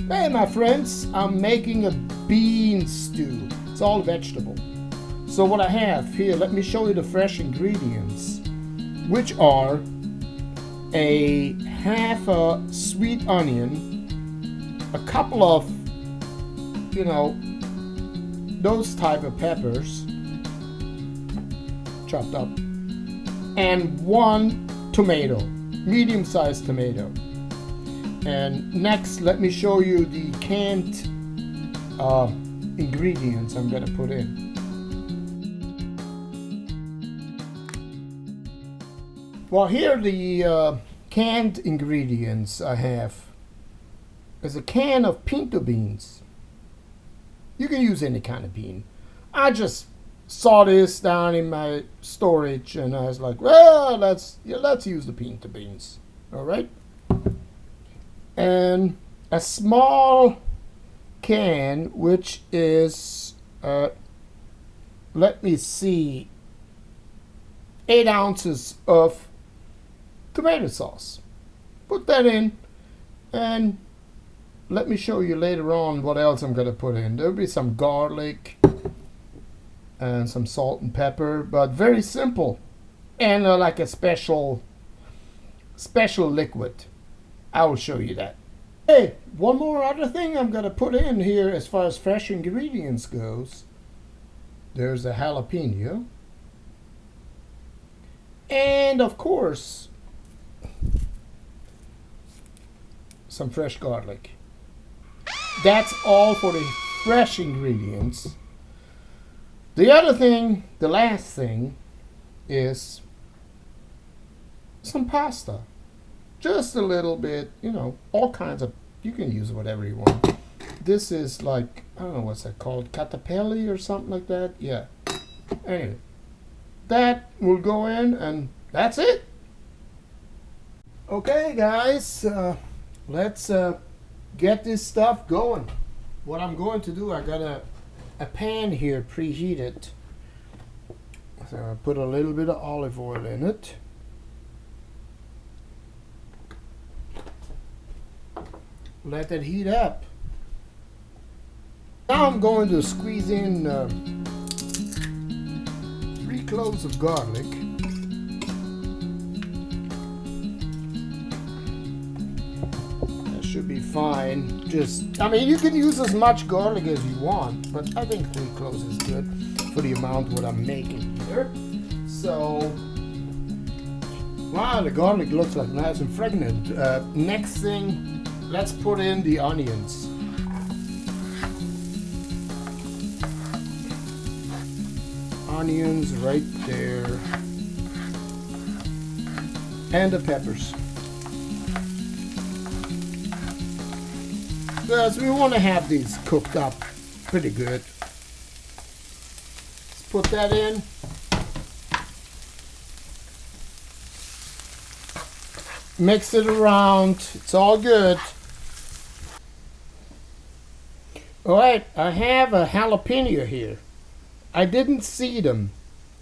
Hey my friends, I'm making a bean stew. It's all vegetable. So what I have here, let me show you the fresh ingredients, which are a half a sweet onion, a couple of, those type of peppers, chopped up, and one tomato, medium-sized tomato. And next, let me show you the canned ingredients I'm going to put in. Well, here are the canned ingredients I have. There's a can of pinto beans. You can use any kind of bean. I just saw this down in my storage and I was like, well, let's use the pinto beans. All right. And a small can, which is, let me see, 8 ounces of tomato sauce. Put that in, and let me show you later on what else I'm going to put in. There'll be some garlic and some salt and pepper, but very simple, and like a special liquid. I will show you that. Hey, one more other thing I'm going to put in here as far as fresh ingredients goes. There's a jalapeno. And of course, some fresh garlic. That's all for the fresh ingredients. The other thing, the last thing, is some pasta. Just a little bit, all kinds of, you can use whatever you want. This is like, I don't know what's that called, catapelli or something like that. Yeah. Anyway, that will go in and that's it. Okay guys, let's get this stuff going. What I'm going to do, I got a pan here preheated. So I put a little bit of olive oil in it. Let it heat up. Now I'm going to squeeze in 3 cloves of garlic. That should be fine. You can use as much garlic as you want, but I think 3 cloves is good for the amount what I'm making here. So, wow, the garlic looks like nice and fragrant. Next thing, let's put in the onions. Onions right there. And the peppers. Because we want to have these cooked up pretty good. Let's put that in. Mix it around. It's all good. Alright, I have a jalapeno here. I didn't seed them.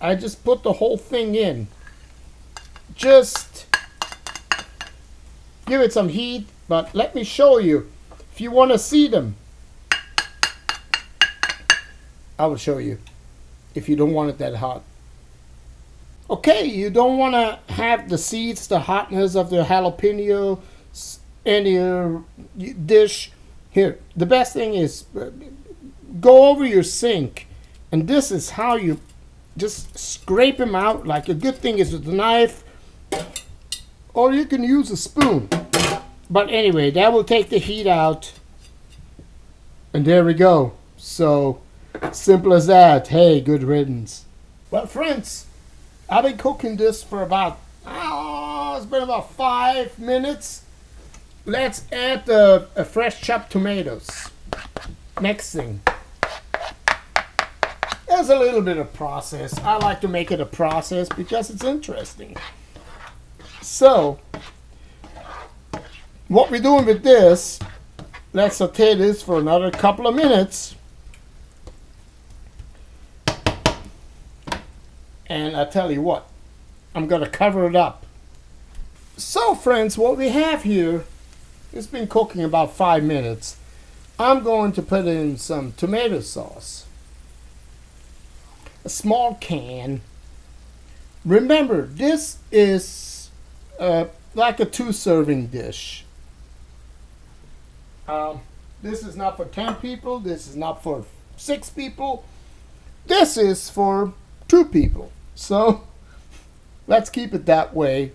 I just put the whole thing in. Just give it some heat, but let me show you. If you want to seed them, I will show you. If you don't want it that hot. Okay, you don't want to have the seeds, the hotness of the jalapeno in your dish. Here, the best thing is go over your sink, and this is how you just scrape them out. Like a good thing is with a knife, or you can use a spoon. But anyway, that will take the heat out, and there we go. So simple as that. Hey, good riddance. Well, friends, I've been cooking this for about, it's been about 5 minutes. Let's add the fresh chopped tomatoes. Next thing. There's a little bit of process. I like to make it a process because it's interesting. So, what we're doing with this, let's saute this for another couple of minutes. And I tell you what, I'm going to cover it up. So friends, what we have here, it's been cooking about 5 minutes. I'm going to put in some tomato sauce. A small can. Remember, this is like a 2-serving dish. This is not for 10 people. This is not for 6 people. This is for 2 people. So let's keep it that way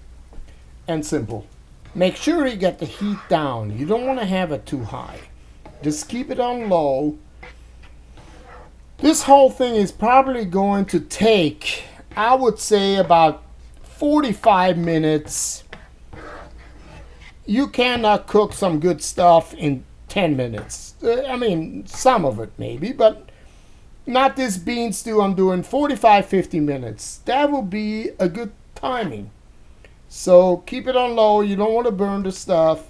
and simple. Make sure you get the heat down. You don't want to have it too high. Just keep it on low. This whole thing is probably going to take, I would say, about 45 minutes. You cannot cook some good stuff in 10 minutes. I mean, some of it maybe, but not this bean stew I'm doing 45-50 minutes. That will be a good timing. So keep it on low. You don't want to burn the stuff.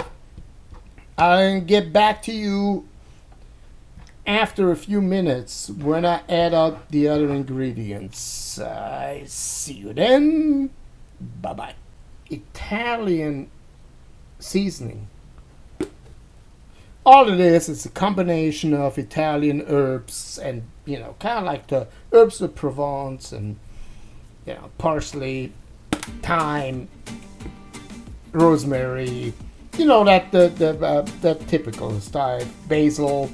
I'll get back to you after a few minutes when I add up the other ingredients. I see you then. Bye-bye. Italian seasoning. All it is a combination of Italian herbs and, you know, kind of like the herbs of Provence and, you know, parsley, thyme, rosemary, you know, that typical style, basil.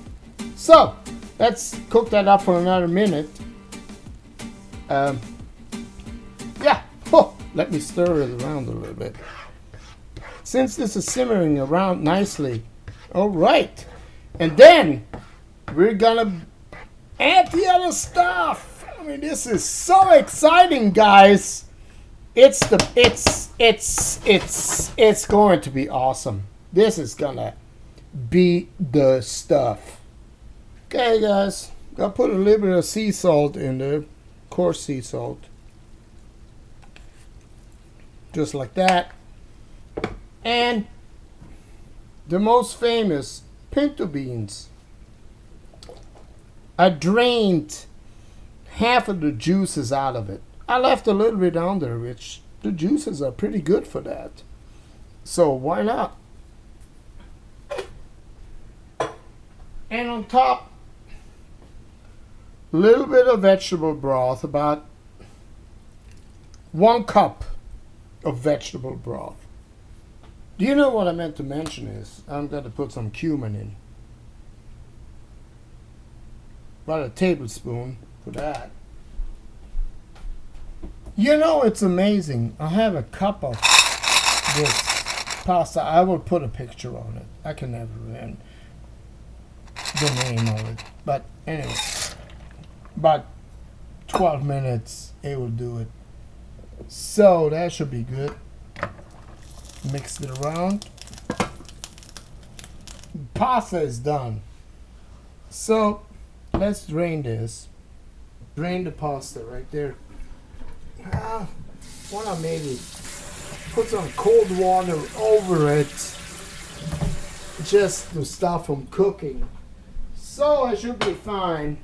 So let's cook that up for another minute. Yeah, let me stir it around a little bit. Since this is simmering around nicely, all right, and then we're gonna add the other stuff. I mean, this is so exciting, guys. It's going to be awesome. This is gonna be the stuff. Okay, guys, I'll put a little bit of sea salt in there, coarse sea salt, just like that, and the most famous pinto beans. I drained half of the juices out of it. I left a little bit on there, which the juices are pretty good for that. So why not? And on top, a little bit of vegetable broth, about 1 cup of vegetable broth. Do you know what I meant to mention is I'm going to put some cumin in. About a tablespoon for that. You know, it's amazing. I have a cup of this pasta. I will put a picture on it. I can never remember the name of it. But anyway, about 12 minutes it will do it. So that should be good. Mix it around. Pasta is done. So let's drain this. Drain the pasta right there. Why not maybe put some cold water over it just to stop from cooking. So it should be fine.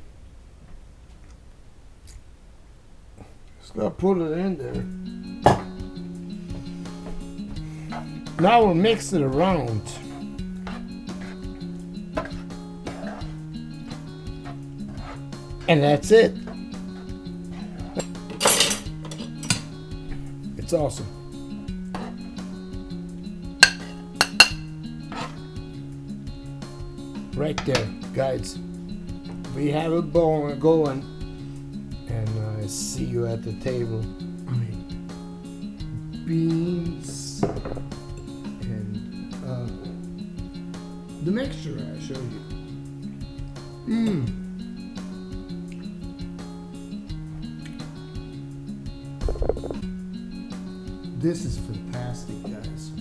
Just gotta put it in there. Now we'll mix it around. And that's it. It's awesome. Right there, guys. We have a bowl going, and I see you at the table. I mean, beans and the mixture I showed you. This is fantastic, guys.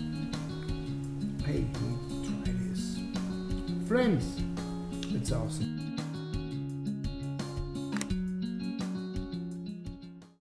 Hey, you need to try this. Friends, it's awesome.